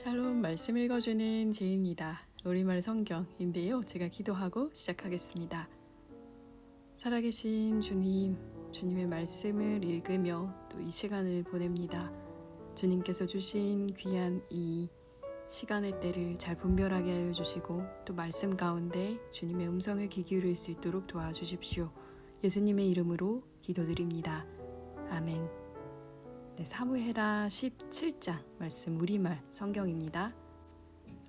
샬롬 말씀 읽어주는 제입니다. 우리말 성경인데요. 제가 기도하고 시작하겠습니다. 살아계신 주님, 주님의 말씀을 읽으며 또 이 시간을 보냅니다. 주님께서 주신 귀한 이 시간의 때를 잘 분별하게 하여 주시고 또 말씀 가운데 주님의 음성을 귀 기울일 수 있도록 도와주십시오. 예수님의 이름으로 기도드립니다. 아멘. 사무엘하 17장 말씀 우리말 성경입니다.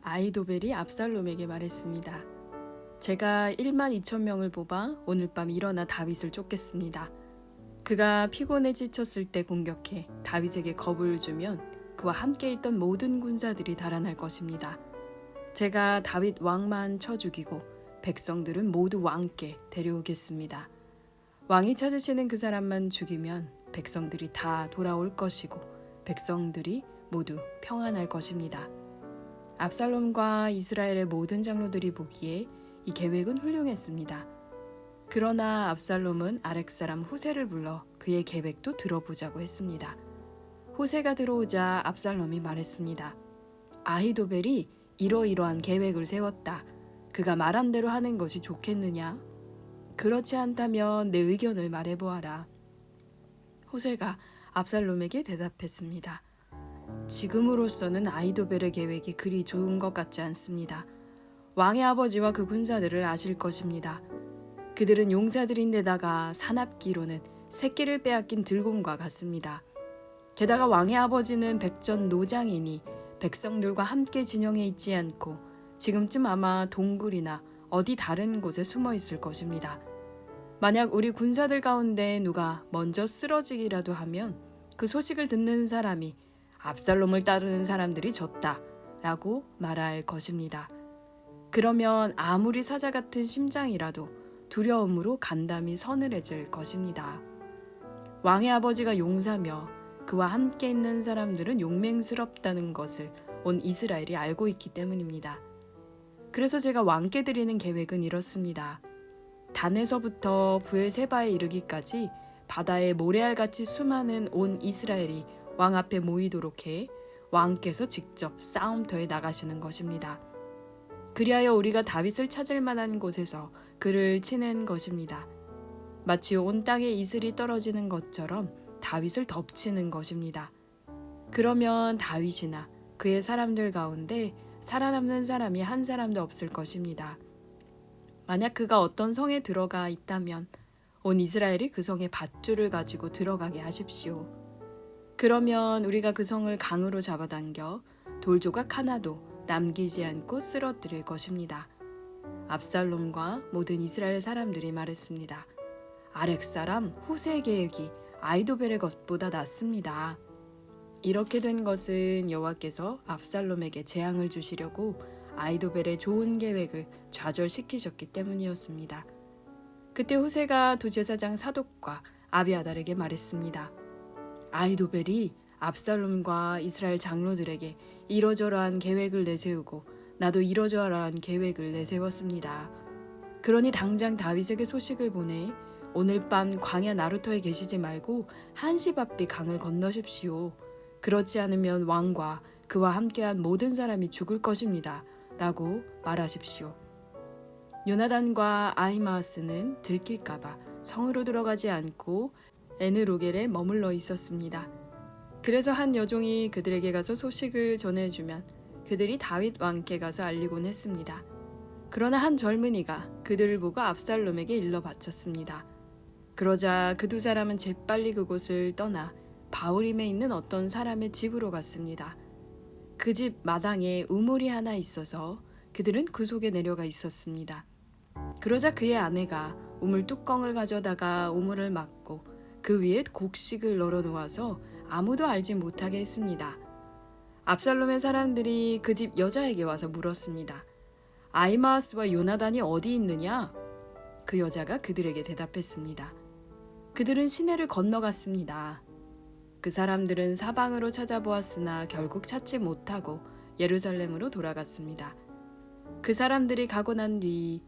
아히도벨이 압살롬에게 말했습니다. 제가 1만 2천 명을 뽑아 오늘 밤 일어나 다윗을 쫓겠습니다. 그가 피곤에 지쳤을 때 공격해 다윗에게 겁을 주면 그와 함께 있던 모든 군사들이 달아날 것입니다. 제가 다윗 왕만 쳐 죽이고 백성들은 모두 왕께 데려오겠습니다. 왕이 찾으시는 그 사람만 죽이면 백성들이 다 돌아올 것이고 백성들이 모두 평안할 것입니다. 압살롬과 이스라엘의 모든 장로들이 보기에 이 계획은 훌륭했습니다. 그러나 압살롬은 아렉 사람 후세를 불러 그의 계획도 들어보자고 했습니다. 후세가 들어오자 압살롬이 말했습니다. 아히도벨이 이러이러한 계획을 세웠다. 그가 말한 대로 하는 것이 좋겠느냐? 그렇지 않다면 내 의견을 말해보아라. 후세가 압살롬에게 대답했습니다. 지금으로서는 아히도벨의 계획이 그리 좋은 것 같지 않습니다. 왕의 아버지와 그 군사들을 아실 것입니다. 그들은 용사들인데다가 사납기로는 새끼를 빼앗긴 들곰과 같습니다. 게다가 왕의 아버지는 백전 노장이니 백성들과 함께 진영에 있지 않고 지금쯤 아마 동굴이나 어디 다른 곳에 숨어 있을 것입니다. 만약 우리 군사들 가운데 누가 먼저 쓰러지기라도 하면 그 소식을 듣는 사람이 압살롬을 따르는 사람들이 졌다 라고 말할 것입니다. 그러면 아무리 사자 같은 심장이라도 두려움으로 간담이 서늘해질 것입니다. 왕의 아버지가 용사며 그와 함께 있는 사람들은 용맹스럽다는 것을 온 이스라엘이 알고 있기 때문입니다. 그래서 제가 왕께 드리는 계획은 이렇습니다. 단에서부터 브엘세바에 이르기까지 바다의 모래알같이 수많은 온 이스라엘이 왕 앞에 모이도록 해 왕께서 직접 싸움터에 나가시는 것입니다. 그리하여 우리가 다윗을 찾을 만한 곳에서 그를 치는 것입니다. 마치 온 땅에 이슬이 떨어지는 것처럼 다윗을 덮치는 것입니다. 그러면 다윗이나 그의 사람들 가운데 살아남는 사람이 한 사람도 없을 것입니다. 만약 그가 어떤 성에 들어가 있다면 온 이스라엘이 그 성에 밧줄을 가지고 들어가게 하십시오. 그러면 우리가 그 성을 강으로 잡아당겨 돌조각 하나도 남기지 않고 쓰러뜨릴 것입니다. 압살롬과 모든 이스라엘 사람들이 말했습니다. 아렉 사람 후세의 계획이 아히도벨의 것보다 낫습니다. 이렇게 된 것은 여호와께서 압살롬에게 재앙을 주시려고 아히도벨의 좋은 계획을 좌절시키셨기 때문이었습니다. 그때 후세가 두 제사장 사독과 아비아달에게 말했습니다. 아히도벨이 압살롬과 이스라엘 장로들에게 이러저러한 계획을 내세우고 나도 이러저러한 계획을 내세웠습니다. 그러니 당장 다윗에게 소식을 보내 오늘 밤 광야 나루터에 계시지 말고 한시 바삐 강을 건너십시오. 그렇지 않으면 왕과 그와 함께한 모든 사람이 죽을 것입니다. 라고 말하십시오. 요나단과 아히마아스는 들킬까봐 성으로 들어가지 않고 에느로겔에 머물러 있었습니다. 그래서 한 여종이 그들에게 가서 소식을 전해주면 그들이 다윗 왕께 가서 알리곤 했습니다. 그러나 한 젊은이가 그들을 보고 압살롬에게 일러 바쳤습니다. 그러자 그 두 사람은 재빨리 그곳을 떠나 바울임에 있는 어떤 사람의 집으로 갔습니다. 그 집 마당에 우물이 하나 있어서 그들은 그 속에 내려가 있었습니다. 그러자 그의 아내가 우물 뚜껑을 가져다가 우물을 막고 그 위에 곡식을 널어 놓아서 아무도 알지 못하게 했습니다. 압살롬의 사람들이 그 집 여자에게 와서 물었습니다. 아히마아스와 요나단이 어디 있느냐? 그 여자가 그들에게 대답했습니다. 그들은 시내를 건너갔습니다. 그 사람들은 사방으로 찾아보았으나 결국 찾지 못하고 예루살렘으로 돌아갔습니다. 그 사람들이 가고 난 뒤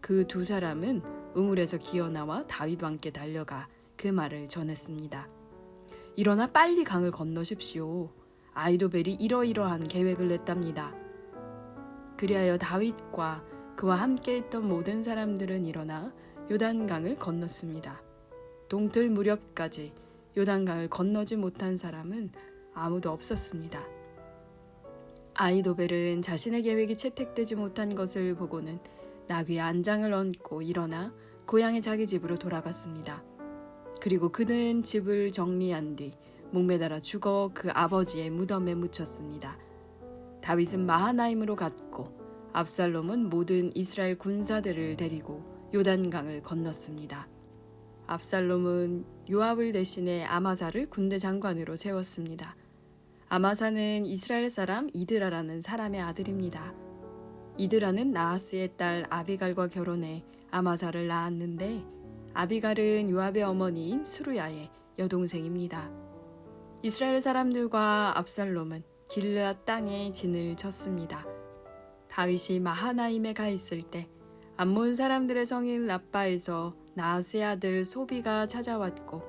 그 두 사람은 우물에서 기어나와 다윗 왕께 달려가 그 말을 전했습니다. 일어나 빨리 강을 건너십시오. 아히도벨이 이러이러한 계획을 냈답니다. 그리하여 다윗과 그와 함께 있던 모든 사람들은 일어나 요단강을 건넜습니다. 동틀 무렵까지 요단강을 건너지 못한 사람은 아무도 없었습니다. 아히도벨은 자신의 계획이 채택되지 못한 것을 보고는 나귀의 안장을 얹고 일어나 고향의 자기 집으로 돌아갔습니다. 그리고 그는 집을 정리한 뒤 목매달아 죽어 그 아버지의 무덤에 묻혔습니다. 다윗은 마하나임으로 갔고 압살롬은 모든 이스라엘 군사들을 데리고 요단강을 건넜습니다. 압살롬은 요압을 대신해 아마사를 군대 장관으로 세웠습니다. 아마사는 이스라엘 사람 이드라라는 사람의 아들입니다. 이드라는 나하스의 딸 아비갈과 결혼해 아마사를 낳았는데 아비갈은 요압의 어머니인 수루야의 여동생입니다. 이스라엘 사람들과 압살롬은 길르앗 땅에 진을 쳤습니다. 다윗이 마하나임에 가 있을 때 암몬 사람들의 성인 라빠에서 나하스의 아들 소비가 찾아왔고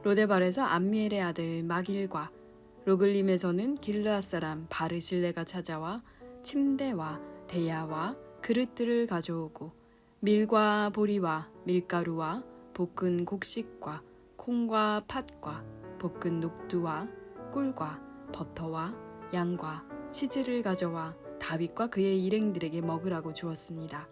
로데발에서 암미엘의 아들 마길과 로글림에서는 길르앗 사람 바르실레가 찾아와 침대와 대야와 그릇들을 가져오고 밀과 보리와 밀가루와 볶은 곡식과 콩과 팥과 볶은 녹두와 꿀과 버터와 양과 치즈를 가져와 다윗과 그의 일행들에게 먹으라고 주었습니다.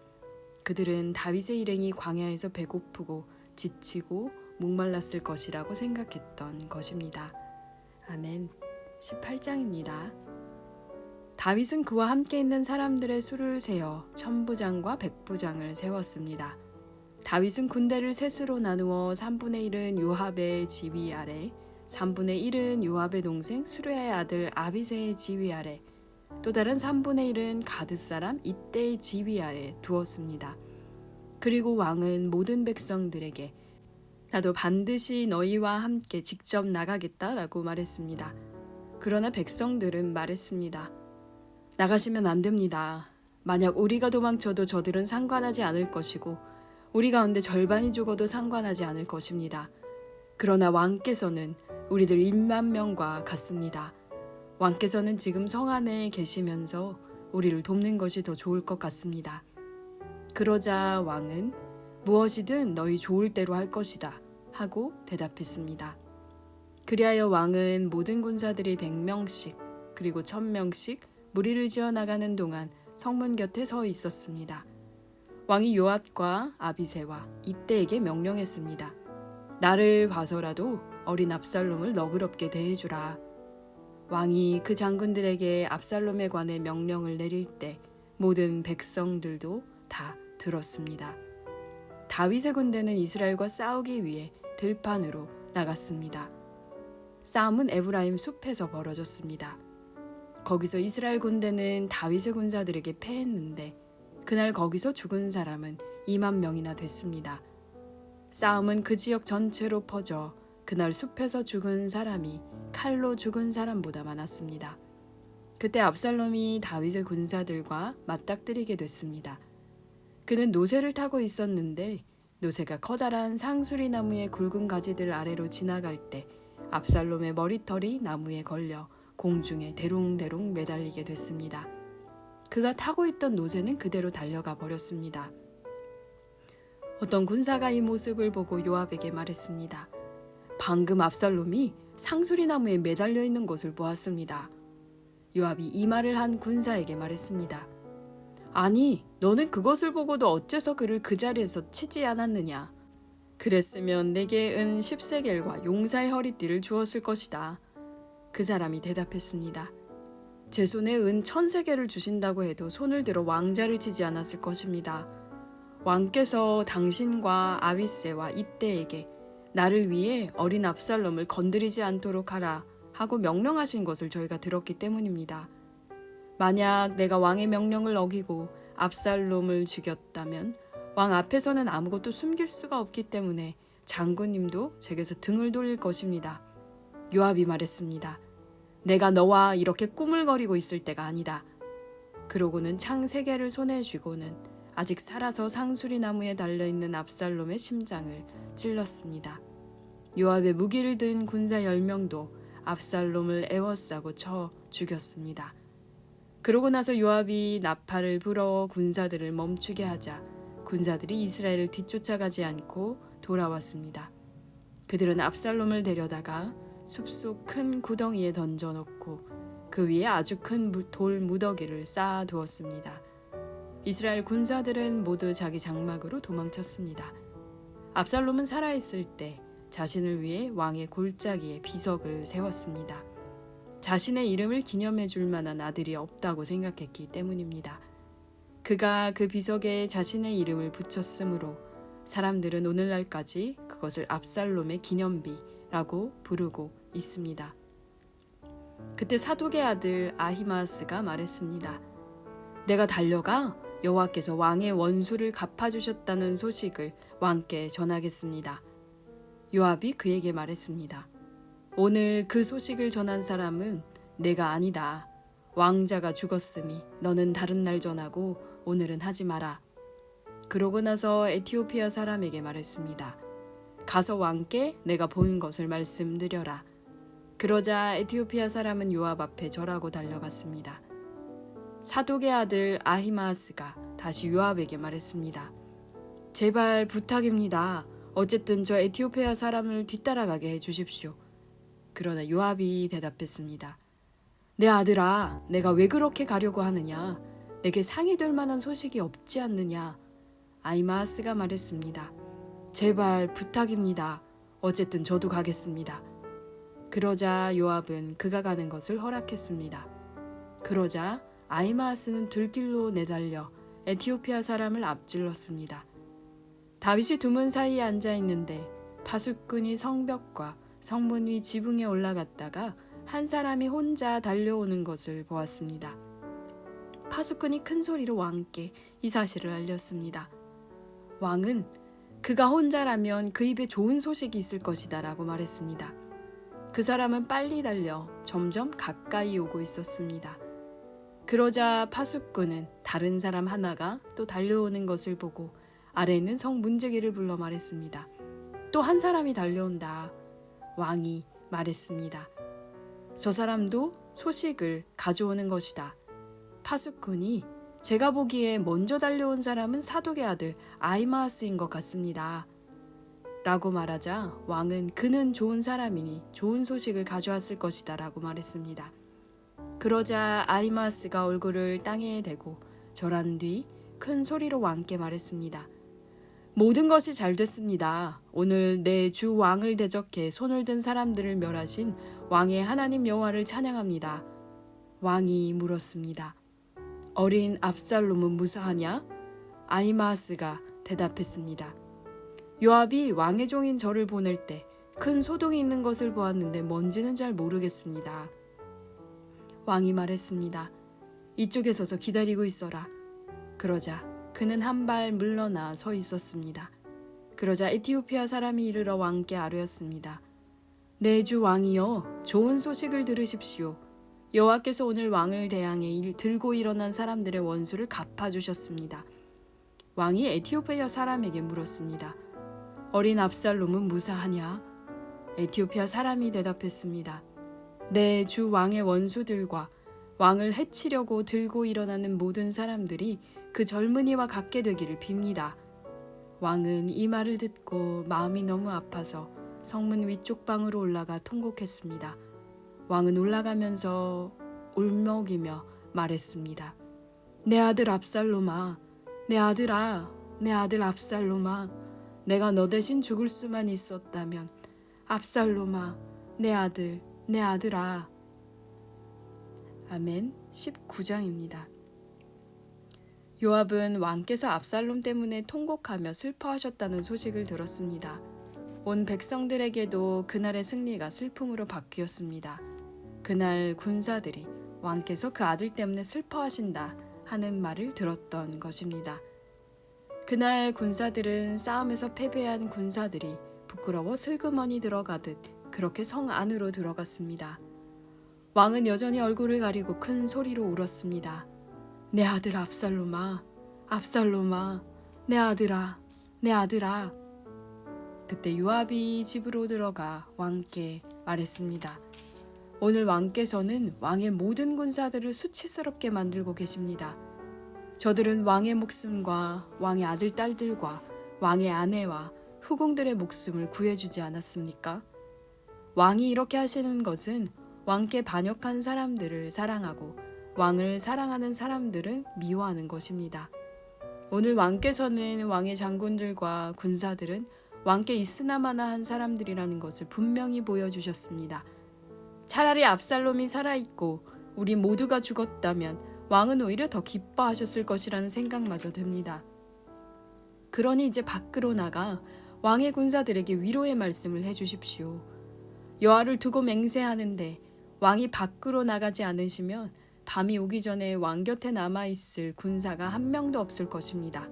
그들은 다윗의 일행이 광야에서 배고프고 지치고 목말랐을 것이라고 생각했던 것입니다. 아멘. 18장입니다. 다윗은 그와 함께 있는 사람들의 수를 세어 천부장과 백부장을 세웠습니다. 다윗은 군대를 셋으로 나누어 3분의 1은 요압의 지휘 아래, 3분의 1은 요압의 동생 수르야의 아들 아비새의 지휘 아래, 또 다른 3분의 1은 가드 사람 이때의 지휘 아래 두었습니다. 그리고 왕은 모든 백성들에게 나도 반드시 너희와 함께 직접 나가겠다라고 말했습니다. 그러나 백성들은 말했습니다. 나가시면 안 됩니다. 만약 우리가 도망쳐도 저들은 상관하지 않을 것이고 우리 가운데 절반이 죽어도 상관하지 않을 것입니다. 그러나 왕께서는 우리들 1만 명과 같습니다. 왕께서는 지금 성 안에 계시면서 우리를 돕는 것이 더 좋을 것 같습니다. 그러자 왕은 무엇이든 너희 좋을 대로 할 것이다 하고 대답했습니다. 그리하여 왕은 모든 군사들이 100명씩 그리고 1000명씩 무리를 지어 나가는 동안 성문 곁에 서 있었습니다. 왕이 요압과 아비새와 이때에게 명령했습니다. 나를 봐서라도 어린 압살롬을 너그럽게 대해주라. 왕이 그 장군들에게 압살롬에 관해 명령을 내릴 때 모든 백성들도 다 들었습니다. 다윗의 군대는 이스라엘과 싸우기 위해 들판으로 나갔습니다. 싸움은 에브라임 숲에서 벌어졌습니다. 거기서 이스라엘 군대는 다윗의 군사들에게 패했는데 그날 거기서 죽은 사람은 2만 명이나 됐습니다. 싸움은 그 지역 전체로 퍼져 그날 숲에서 죽은 사람이 칼로 죽은 사람보다 많았습니다. 그때 압살롬이 다윗의 군사들과 맞닥뜨리게 됐습니다. 그는 노새를 타고 있었는데 노새가 커다란 상수리 나무의 굵은 가지들 아래로 지나갈 때 압살롬의 머리털이 나무에 걸려 공중에 대롱대롱 매달리게 됐습니다. 그가 타고 있던 노새는 그대로 달려가 버렸습니다. 어떤 군사가 이 모습을 보고 요압에게 말했습니다. 방금 압살롬이 상수리 나무에 매달려 있는 것을 보았습니다. 요압이 이 말을 한 군사에게 말했습니다. 아니, 너는 그것을 보고도 어째서 그를 그 자리에서 치지 않았느냐? 그랬으면 내게 은 10세겔과 용사의 허리띠를 주었을 것이다. 그 사람이 대답했습니다. 제 손에 은 1000세겔을 주신다고 해도 손을 들어 왕자를 치지 않았을 것입니다. 왕께서 당신과 아비새와 이때에게 나를 위해 어린 압살롬을 건드리지 않도록 하라 하고 명령하신 것을 저희가 들었기 때문입니다. 만약 내가 왕의 명령을 어기고 압살롬을 죽였다면 왕 앞에서는 아무것도 숨길 수가 없기 때문에 장군님도 제게서 등을 돌릴 것입니다. 요압이 말했습니다. 내가 너와 이렇게 꾸물거리고 있을 때가 아니다. 그러고는 창 3개를 손에 쥐고는 아직 살아서 상수리 나무에 달려있는 압살롬의 심장을 찔렀습니다. 요압의 무기를 든 군사 10명도 압살롬을 에워싸고 쳐 죽였습니다. 그러고 나서 요압이 나팔을 불어 군사들을 멈추게 하자 군사들이 이스라엘을 뒤쫓아가지 않고 돌아왔습니다. 그들은 압살롬을 데려다가 숲속 큰 구덩이에 던져놓고 그 위에 아주 큰 돌 무더기를 쌓아 두었습니다. 이스라엘 군사들은 모두 자기 장막으로 도망쳤습니다. 압살롬은 살아있을 때 자신을 위해 왕의 골짜기에 비석을 세웠습니다. 자신의 이름을 기념해 줄 만한 아들이 없다고 생각했기 때문입니다. 그가 그 비석에 자신의 이름을 붙였으므로 사람들은 오늘날까지 그것을 압살롬의 기념비라고 부르고 있습니다. 그때 사독의 아들 아히마아스가 말했습니다. 내가 달려가 여호와께서 왕의 원수를 갚아주셨다는 소식을 왕께 전하겠습니다. 요압이 그에게 말했습니다. 오늘 그 소식을 전한 사람은 내가 아니다. 왕자가 죽었으니 너는 다른 날 전하고 오늘은 하지 마라. 그러고 나서 에티오피아 사람에게 말했습니다. 가서 왕께 내가 본 것을 말씀드려라. 그러자 에티오피아 사람은 요압 앞에 절하고 달려갔습니다. 사독의 아들 아히마아스가 다시 요압에게 말했습니다. 제발 부탁입니다. 어쨌든 저 에티오피아 사람을 뒤따라가게 해주십시오. 그러나 요압이 대답했습니다. 내 아들아, 내가 왜 그렇게 가려고 하느냐? 내게 상이 될 만한 소식이 없지 않느냐? 아히마아스가 말했습니다. 제발 부탁입니다. 어쨌든 저도 가겠습니다. 그러자 요압은 그가 가는 것을 허락했습니다. 그러자 아히마아스는 들길로 내달려 에티오피아 사람을 앞질렀습니다. 다윗이 두문 사이에 앉아 있는데 파수꾼이 성벽과 성문 위 지붕에 올라갔다가 한 사람이 혼자 달려오는 것을 보았습니다. 파수꾼이 큰 소리로 왕께 이 사실을 알렸습니다. 왕은 그가 혼자라면 그 입에 좋은 소식이 있을 것이다 라고 말했습니다. 그 사람은 빨리 달려 점점 가까이 오고 있었습니다. 그러자 파수꾼은 다른 사람 하나가 또 달려오는 것을 보고 아래에 있는 성 문제기를 불러 말했습니다. 또 한 사람이 달려온다. 왕이 말했습니다. 저 사람도 소식을 가져오는 것이다. 파수꾼이 제가 보기에 먼저 달려온 사람은 사독의 아들 아히마아스인 것 같습니다. 라고 말하자 왕은 그는 좋은 사람이니 좋은 소식을 가져왔을 것이다 라고 말했습니다. 그러자 아히마아스가 얼굴을 땅에 대고 절한 뒤 큰 소리로 왕께 말했습니다. 모든 것이 잘 됐습니다. 오늘 내 주 왕을 대적해 손을 든 사람들을 멸하신 왕의 하나님 여호와를 찬양합니다. 왕이 물었습니다. 어린 압살롬은 무사하냐? 아히마아스가 대답했습니다. 요압이 왕의 종인 저를 보낼 때 큰 소동이 있는 것을 보았는데 뭔지는 잘 모르겠습니다. 왕이 말했습니다. 이쪽에 서서 기다리고 있어라. 그러자 그는 한 발 물러나 서 있었습니다. 그러자 에티오피아 사람이 이르러 왕께 아뢰었습니다. 내 주 왕이여, 좋은 소식을 들으십시오. 여호와께서 오늘 왕을 대항해 들고 일어난 사람들의 원수를 갚아주셨습니다. 왕이 에티오피아 사람에게 물었습니다. 어린 압살롬은 무사하냐? 에티오피아 사람이 대답했습니다. 내 주 왕의 원수들과 왕을 해치려고 들고 일어나는 모든 사람들이 그 젊은이와 같게 되기를 빕니다. 왕은 이 말을 듣고 마음이 너무 아파서 성문 위쪽 방으로 올라가 통곡했습니다. 왕은 올라가면서 울먹이며 말했습니다. 내 아들 압살롬아, 내 아들아, 내 아들 압살롬아, 내가 너 대신 죽을 수만 있었다면 압살롬아, 내 아들, 내 아들아. 아멘. 19장입니다. 요압은 왕께서 압살롬 때문에 통곡하며 슬퍼하셨다는 소식을 들었습니다. 온 백성들에게도 그날의 승리가 슬픔으로 바뀌었습니다. 그날 군사들이 왕께서 그 아들 때문에 슬퍼하신다 하는 말을 들었던 것입니다. 그날 군사들은 싸움에서 패배한 군사들이 부끄러워 슬그머니 들어가듯 그렇게 성 안으로 들어갔습니다. 왕은 여전히 얼굴을 가리고 큰 소리로 울었습니다. 내 아들 압살롬아, 압살롬아, 내 아들아, 내 아들아. 그때 요압이 집으로 들어가 왕께 말했습니다. 오늘 왕께서는 왕의 모든 군사들을 수치스럽게 만들고 계십니다. 저들은 왕의 목숨과 왕의 아들, 딸들과 왕의 아내와 후궁들의 목숨을 구해주지 않았습니까? 왕이 이렇게 하시는 것은 왕께 반역한 사람들을 사랑하고 왕을 사랑하는 사람들은 미워하는 것입니다. 오늘 왕께서는 왕의 장군들과 군사들은 왕께 있으나마나 한 사람들이라는 것을 분명히 보여주셨습니다. 차라리 압살롬이 살아있고 우리 모두가 죽었다면 왕은 오히려 더 기뻐하셨을 것이라는 생각마저 듭니다. 그러니 이제 밖으로 나가 왕의 군사들에게 위로의 말씀을 해주십시오. 여호와를 두고 맹세하는데 왕이 밖으로 나가지 않으시면 밤이 오기 전에 왕 곁에 남아있을 군사가 한 명도 없을 것입니다.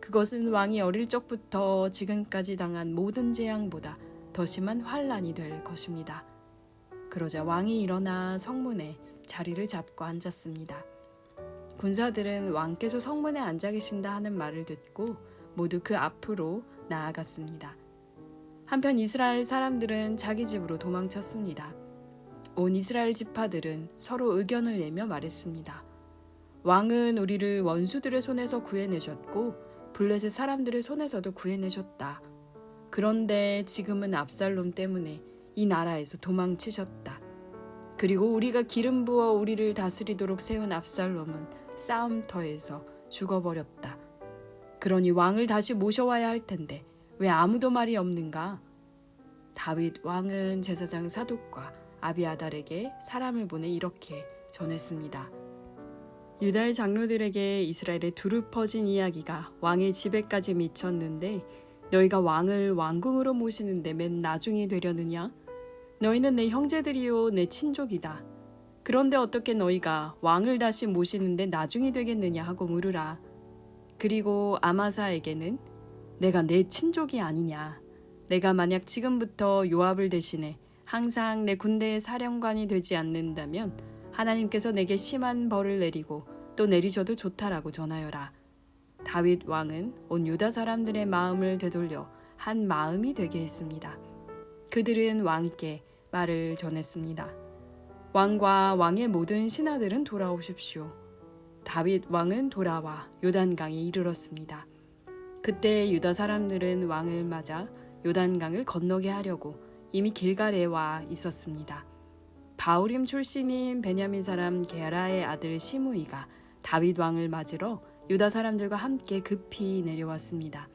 그것은 왕이 어릴 적부터 지금까지 당한 모든 재앙보다 더 심한 환난이 될 것입니다. 그러자 왕이 일어나 성문에 자리를 잡고 앉았습니다. 군사들은 왕께서 성문에 앉아 계신다 하는 말을 듣고 모두 그 앞으로 나아갔습니다. 한편 이스라엘 사람들은 자기 집으로 도망쳤습니다. 온 이스라엘 지파들은 서로 의견을 내며 말했습니다. 왕은 우리를 원수들의 손에서 구해내셨고 블레셋 사람들의 손에서도 구해내셨다. 그런데 지금은 압살롬 때문에 이 나라에서 도망치셨다. 그리고 우리가 기름 부어 우리를 다스리도록 세운 압살롬은 싸움터에서 죽어버렸다. 그러니 왕을 다시 모셔와야 할 텐데 왜 아무도 말이 없는가? 다윗 왕은 제사장 사독과 아비아달에게 사람을 보내 이렇게 전했습니다. 유다의 장로들에게 이스라엘의 두루 퍼진 이야기가 왕의 집에까지 미쳤는데 너희가 왕을 왕궁으로 모시는데 맨 나중이 되려느냐? 너희는 내 형제들이요 내 친족이다. 그런데 어떻게 너희가 왕을 다시 모시는데 나중이 되겠느냐 하고 물으라. 그리고 아마사에게는 내가 내 친족이 아니냐. 내가 만약 지금부터 요압을 대신해 항상 내 군대의 사령관이 되지 않는다면 하나님께서 내게 심한 벌을 내리고 또 내리셔도 좋다라고 전하여라. 다윗 왕은 온 유다 사람들의 마음을 되돌려 한 마음이 되게 했습니다. 그들은 왕께 말을 전했습니다. 왕과 왕의 모든 신하들은 돌아오십시오. 다윗 왕은 돌아와 요단강에 이르렀습니다. 그때 유다 사람들은 왕을 맞아 요단강을 건너게 하려고 이미 길갈에 와 있었습니다. 바우림 출신인 베냐민 사람 게라의 아들 시므이가 다윗 왕을 맞으러 유다 사람들과 함께 급히 내려왔습니다.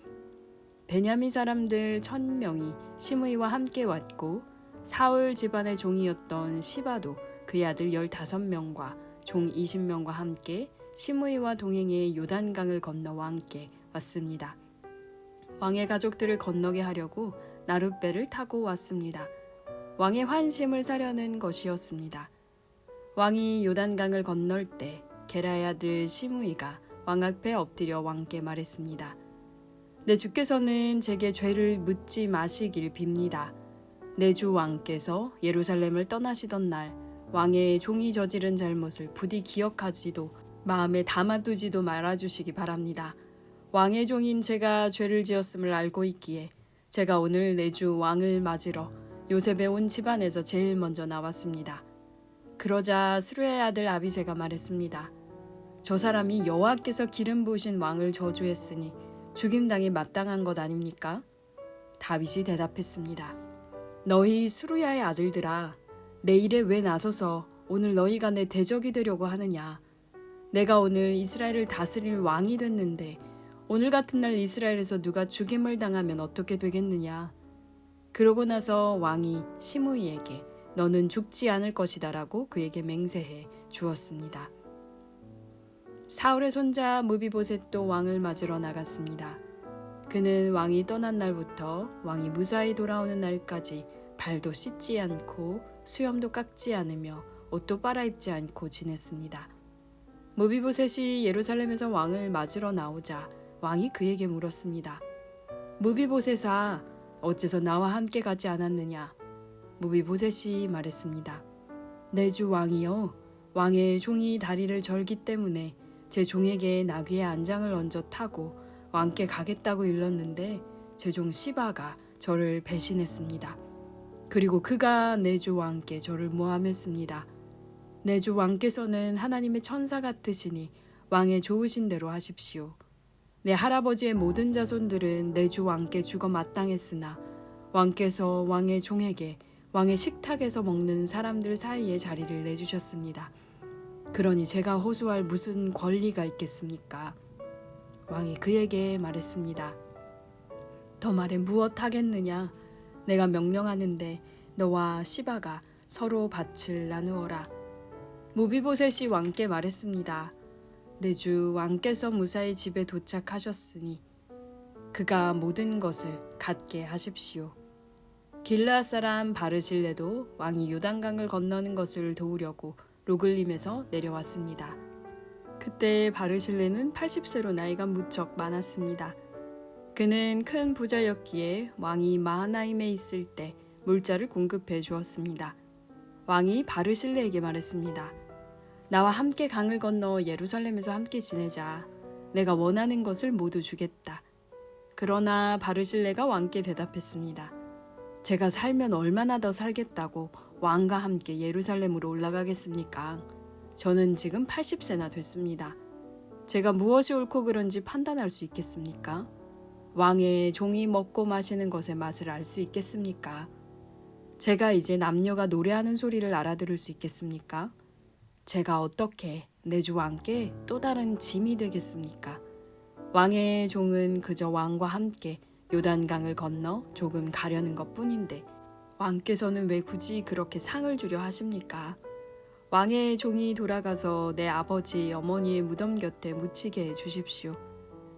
베냐민 사람들 1000명이 시므이와 함께 왔고 사울 집안의 종이었던 시바도 그의 아들 15명과 종 20명과 함께 시므이와 동행해 요단강을 건너 왕께 왔습니다. 왕의 가족들을 건너게 하려고 나룻배를 타고 왔습니다. 왕의 환심을 사려는 것이었습니다. 왕이 요단강을 건널 때 게라의 아들 시므이가 왕 앞에 엎드려 왕께 말했습니다. 내 주께서는 제게 죄를 묻지 마시길 빕니다. 내 주 왕께서 예루살렘을 떠나시던 날 왕의 종이 저지른 잘못을 부디 기억하지도 마음에 담아두지도 말아주시기 바랍니다. 왕의 종인 제가 죄를 지었음을 알고 있기에 제가 오늘 내 주 왕을 맞으러 요셉의 온 집안에서 제일 먼저 나왔습니다. 그러자 스루야의 아들 아비새가 말했습니다. 저 사람이 여호와께서 기름 부으신 왕을 저주했으니 죽임당이 마땅한 것 아닙니까? 다윗이 대답했습니다. 너희 스루야의 아들들아, 내 일에 왜 나서서 오늘 너희가 내 대적이 되려고 하느냐? 내가 오늘 이스라엘을 다스릴 왕이 됐는데 오늘 같은 날 이스라엘에서 누가 죽임을 당하면 어떻게 되겠느냐? 그러고 나서 왕이 시므이에게 너는 죽지 않을 것이다 라고 그에게 맹세해 주었습니다. 사울의 손자 무비보셋도 왕을 맞으러 나갔습니다. 그는 왕이 떠난 날부터 왕이 무사히 돌아오는 날까지 발도 씻지 않고 수염도 깎지 않으며 옷도 빨아입지 않고 지냈습니다. 무비보셋이 예루살렘에서 왕을 맞으러 나오자 왕이 그에게 물었습니다. 무비보셋아, 어째서 나와 함께 가지 않았느냐? 무비보셋이 말했습니다. 내 주 왕이여, 왕의 종이 다리를 절기 때문에 제 종에게 나귀의 안장을 얹어 타고 왕께 가겠다고 일렀는데 제 종 시바가 저를 배신했습니다. 그리고 그가 내 주 왕께 저를 모함했습니다. 내 주 왕께서는 하나님의 천사 같으시니 왕의 좋으신 대로 하십시오. 내 할아버지의 모든 자손들은 내 주 왕께 죽어 마땅했으나 왕께서 왕의 종에게 왕의 식탁에서 먹는 사람들 사이에 자리를 내주셨습니다. 그러니 제가 호소할 무슨 권리가 있겠습니까? 왕이 그에게 말했습니다. 더 말해 무엇 하겠느냐? 내가 명령하는데 너와 시바가 서로 밭을 나누어라. 무비보셋이 왕께 말했습니다. 내 주 왕께서 무사히 집에 도착하셨으니 그가 모든 것을 갖게 하십시오. 길르앗 사람 바르실레도 왕이 요단강을 건너는 것을 도우려고 로글림에서 내려왔습니다. 그때 바르실레는 80세로 나이가 무척 많았습니다. 그는 큰 부자였기에 왕이 마하나임에 있을 때 물자를 공급해 주었습니다. 왕이 바르실레에게 말했습니다. 나와 함께 강을 건너 예루살렘에서 함께 지내자. 내가 원하는 것을 모두 주겠다. 그러나 바르실레가 왕께 대답했습니다. 제가 살면 얼마나 더 살겠다고 왕과 함께 예루살렘으로 올라가겠습니까? 저는 지금 80세나 됐습니다. 제가 무엇이 옳고 그른지 판단할 수 있겠습니까? 왕의 종이 먹고 마시는 것의 맛을 알 수 있겠습니까? 제가 이제 남녀가 노래하는 소리를 알아들을 수 있겠습니까? 제가 어떻게 내 주 왕께 또 다른 짐이 되겠습니까? 왕의 종은 그저 왕과 함께 요단강을 건너 조금 가려는 것뿐인데 왕께서는 왜 굳이 그렇게 상을 주려 하십니까? 왕의 종이 돌아가서 내 아버지 어머니의 무덤 곁에 묻히게 해 주십시오.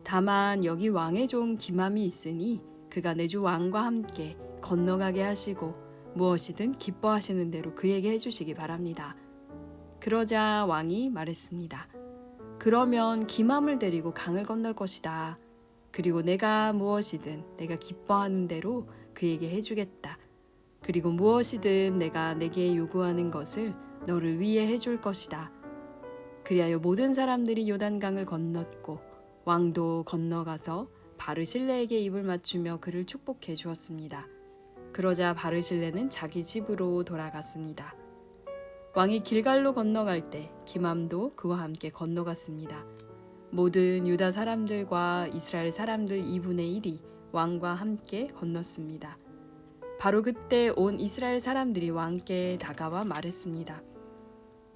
다만 여기 왕의 종 기맘이 있으니 그가 내 주 왕과 함께 건너가게 하시고 무엇이든 기뻐하시는 대로 그에게 해주시기 바랍니다. 그러자 왕이 말했습니다. 그러면 기맘을 데리고 강을 건널 것이다. 그리고 내가 무엇이든 내가 기뻐하는 대로 그에게 해주겠다. 그리고 무엇이든 내가 내게 요구하는 것을 너를 위해 해줄 것이다. 그리하여 모든 사람들이 요단강을 건넜고 왕도 건너가서 바르실레에게 입을 맞추며 그를 축복해 주었습니다. 그러자 바르실레는 자기 집으로 돌아갔습니다. 왕이 길갈로 건너갈 때 기맘도 그와 함께 건너갔습니다. 모든 유다 사람들과 이스라엘 사람들 2분의 1이 왕과 함께 건넜습니다. 바로 그때 온 이스라엘 사람들이 왕께 다가와 말했습니다.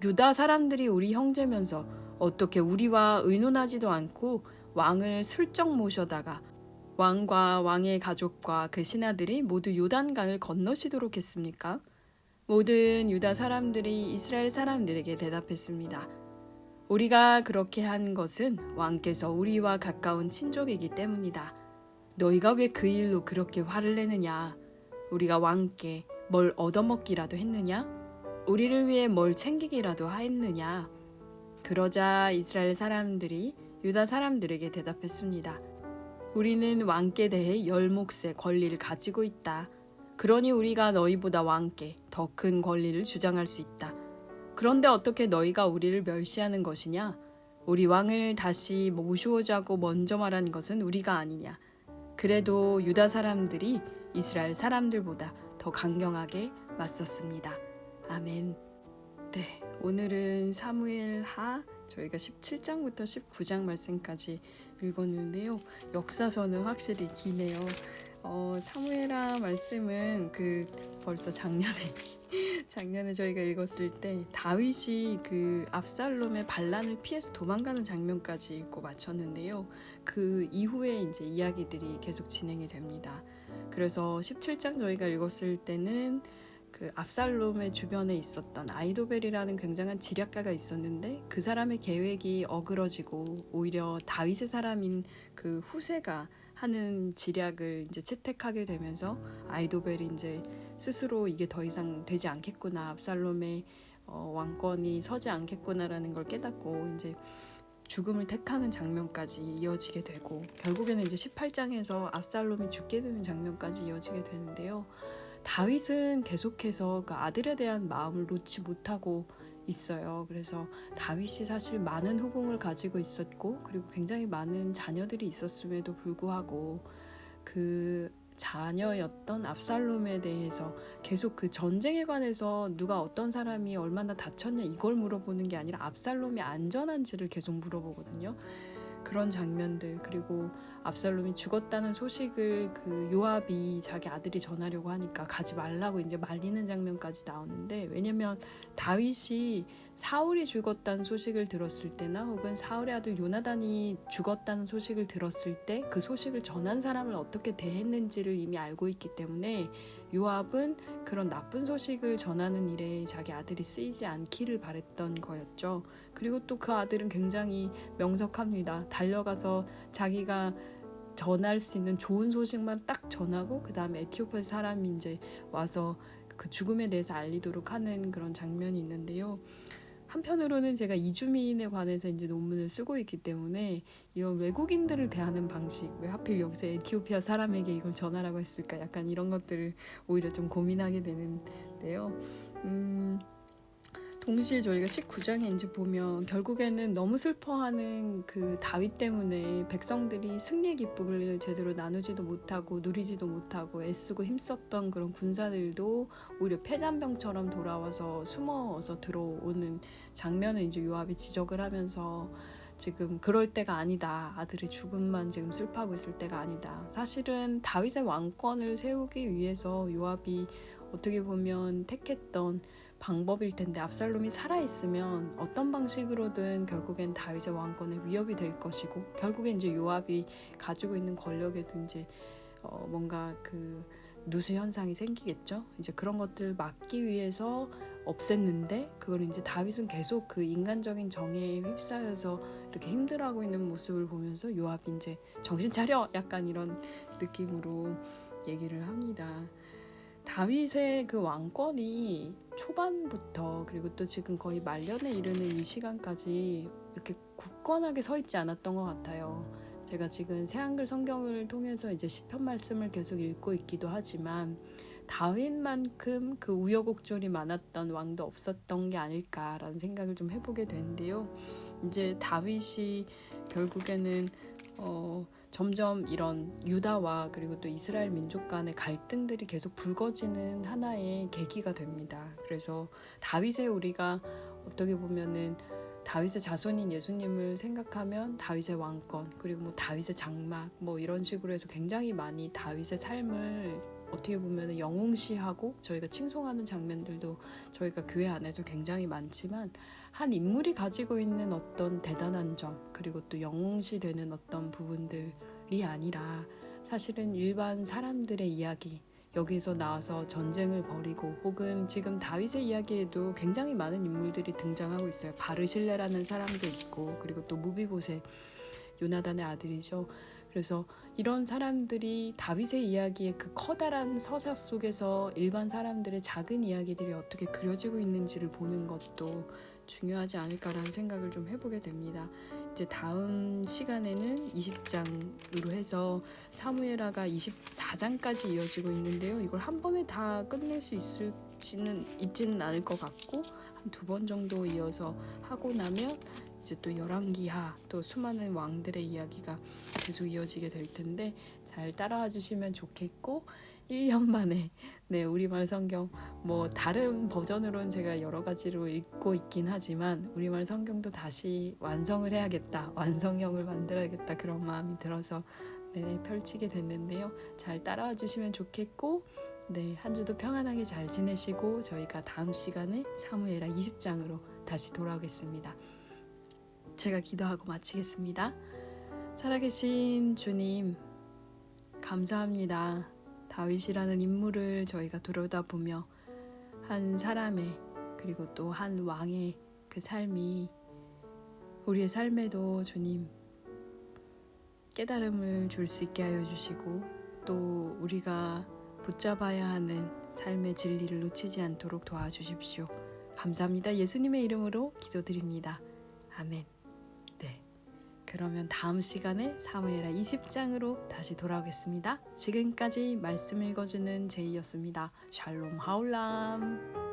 유다 사람들이 우리 형제면서 어떻게 우리와 의논하지도 않고 왕을 슬쩍 모셔다가 왕과 왕의 가족과 그 신하들이 모두 요단강을 건너시도록 했습니까? 모든 유다 사람들이 이스라엘 사람들에게 대답했습니다. 우리가 그렇게 한 것은 왕께서 우리와 가까운 친족이기 때문이다. 너희가 왜 그 일로 그렇게 화를 내느냐? 우리가 왕께 뭘 얻어먹기라도 했느냐? 우리를 위해 뭘 챙기기라도 하였느냐? 그러자 이스라엘 사람들이 유다 사람들에게 대답했습니다. 우리는 왕께 대해 10몫의 권리를 가지고 있다. 그러니 우리가 너희보다 왕께 더 큰 권리를 주장할 수 있다. 그런데 어떻게 너희가 우리를 멸시하는 것이냐? 우리 왕을 다시 모셔오자고 먼저 말한 것은 우리가 아니냐? 그래도 유다 사람들이 이스라엘 사람들보다 더 강경하게 맞섰습니다. 아멘. 네, 오늘은 사무엘하 저희가 17장부터 19장 말씀까지 읽었는데요. 역사서는 확실히 기네요. 사무엘하 말씀은 벌써 작년에 저희가 읽었을 때 다윗이 그 압살롬의 반란을 피해서 도망가는 장면까지 읽고 마쳤는데요. 그 이후에 이제 이야기들이 계속 진행이 됩니다. 그래서 17장 저희가 읽었을 때는 그 압살롬의 주변에 있었던 아이도벨이라는 굉장한 지략가가 있었는데 그 사람의 계획이 어그러지고 오히려 다윗의 사람인 그 후세가 하는 지략을 이제 채택하게 되면서 아이도벨이 이제 스스로 이게 더 이상 되지 않겠구나, 압살롬의 왕권이 서지 않겠구나라는 걸 깨닫고 이제 죽음을 택하는 장면까지 이어지게 되고 결국에는 이제 18장에서 압살롬이 죽게 되는 장면까지 이어지게 되는데요. 다윗은 계속해서 그 아들에 대한 마음을 놓지 못하고 있어요. 그래서 다윗이 사실 많은 후궁을 가지고 있었고 그리고 굉장히 많은 자녀들이 있었음에도 불구하고 그 자녀였던 압살롬에 대해서 계속 그 전쟁에 관해서 누가 어떤 사람이 얼마나 다쳤냐 이걸 물어보는 게 아니라 압살롬이 안전한지를 계속 물어보거든요. 그런 장면들, 그리고 압살롬이 죽었다는 소식을 그 요압이 자기 아들이 전하려고 하니까 가지 말라고 이제 말리는 장면까지 나오는데, 왜냐면 다윗이 사울이 죽었다는 소식을 들었을 때나 혹은 사울의 아들 요나단이 죽었다는 소식을 들었을 때 그 소식을 전한 사람을 어떻게 대했는지를 이미 알고 있기 때문에 요압은 그런 나쁜 소식을 전하는 일에 자기 아들이 쓰이지 않기를 바랬던 거였죠. 그리고 또 그 아들은 굉장히 명석합니다. 달려가서 자기가 전할 수 있는 좋은 소식만 딱 전하고 그 다음에 에티오피아 사람이 이제 와서 그 죽음에 대해서 알리도록 하는 그런 장면이 있는데요. 한편으로는 제가 이주민에 관해서 이제 논문을 쓰고 있기 때문에 이런 외국인들을 대하는 방식, 왜 하필 여기서 에티오피아 사람에게 이걸 전하라고 했을까, 약간 이런 것들을 오히려 좀 고민하게 되는데요. 동시에 저희가 19장에 이제 보면 결국에는 너무 슬퍼하는 그 다윗 때문에 백성들이 승리의 기쁨을 제대로 나누지도 못하고 누리지도 못하고 애쓰고 힘썼던 그런 군사들도 오히려 패잔병처럼 돌아와서 숨어서 들어오는 장면을 이제 요압이 지적을 하면서, 지금 그럴 때가 아니다. 아들의 죽음만 지금 슬퍼하고 있을 때가 아니다. 사실은 다윗의 왕권을 세우기 위해서 요압이 어떻게 보면 택했던 방법일 텐데, 압살롬이 살아있으면 어떤 방식으로든 결국엔 다윗의 왕권에 위협이 될 것이고, 결국엔 이제 요압이 가지고 있는 권력에도 이제 뭔가 그 누수 현상이 생기겠죠. 이제 그런 것들 막기 위해서 없앴는데, 그걸 이제 다윗은 계속 그 인간적인 정에 휩싸여서 이렇게 힘들어하고 있는 모습을 보면서 요압이 이제 정신 차려! 약간 이런 느낌으로 얘기를 합니다. 다윗의 그 왕권이 초반부터 그리고 또 지금 거의 말년에 이르는 이 시간까지 이렇게 굳건하게 서 있지 않았던 것 같아요. 제가 지금 새한글 성경을 통해서 이제 시편 말씀을 계속 읽고 있기도 하지만 다윗만큼 그 우여곡절이 많았던 왕도 없었던 게 아닐까라는 생각을 좀 해보게 되는데요. 이제 다윗이 결국에는 점점 이런 유다와 그리고 또 이스라엘 민족 간의 갈등들이 계속 불거지는 하나의 계기가 됩니다. 그래서 다윗의 우리가 어떻게 보면은 다윗의 자손인 예수님을 생각하면 다윗의 왕권, 그리고 뭐 다윗의 장막, 뭐 이런 식으로 해서 굉장히 많이 다윗의 삶을 어떻게 보면 영웅시하고 저희가 칭송하는 장면들도 저희가 교회 안에서 굉장히 많지만, 한 인물이 가지고 있는 어떤 대단한 점, 그리고 또 영웅시되는 어떤 부분들이 아니라 사실은 일반 사람들의 이야기, 여기에서 나와서 전쟁을 벌이고, 혹은 지금 다윗의 이야기에도 굉장히 많은 인물들이 등장하고 있어요. 바르실레라는 사람도 있고, 그리고 또 무비보셋, 요나단의 아들이죠. 그래서 이런 사람들이 다윗의 이야기의 그 커다란 서사 속에서 일반 사람들의 작은 이야기들이 어떻게 그려지고 있는지를 보는 것도 중요하지 않을까라는 생각을 좀 해보게 됩니다. 이제 다음 시간에는 20장으로 해서 사무엘하가 24장까지 이어지고 있는데요. 이걸 한 번에 다 끝낼 수 있지는 않을 것 같고, 한 2번 정도 이어서 하고 나면 이제 또 열왕기하, 또 수많은 왕들의 이야기가 계속 이어지게 될 텐데 잘 따라와 주시면 좋겠고, 1년 만에 우리말 성경, 뭐 다른 버전으로는 제가 여러 가지로 읽고 있긴 하지만 우리말 성경도 다시 완성을 해야겠다, 완성형을 만들어야겠다, 그런 마음이 들어서 펼치게 됐는데요. 잘 따라와 주시면 좋겠고, 한 주도 평안하게 잘 지내시고 저희가 다음 시간에 사무엘하 20장으로 다시 돌아오겠습니다. 제가 기도하고 마치겠습니다. 살아계신 주님, 감사합니다. 다윗이라는 인물을 저희가 들여다보며 한 사람의, 그리고 또 한 왕의 그 삶이 우리의 삶에도 주님 깨달음을 줄 수 있게 하여 주시고, 또 우리가 붙잡아야 하는 삶의 진리를 놓치지 않도록 도와주십시오. 감사합니다. 예수님의 이름으로 기도드립니다. 아멘. 그러면 다음 시간에 사무엘하 20장으로 다시 돌아오겠습니다. 지금까지 말씀 읽어주는 제이였습니다. 샬롬 하울람.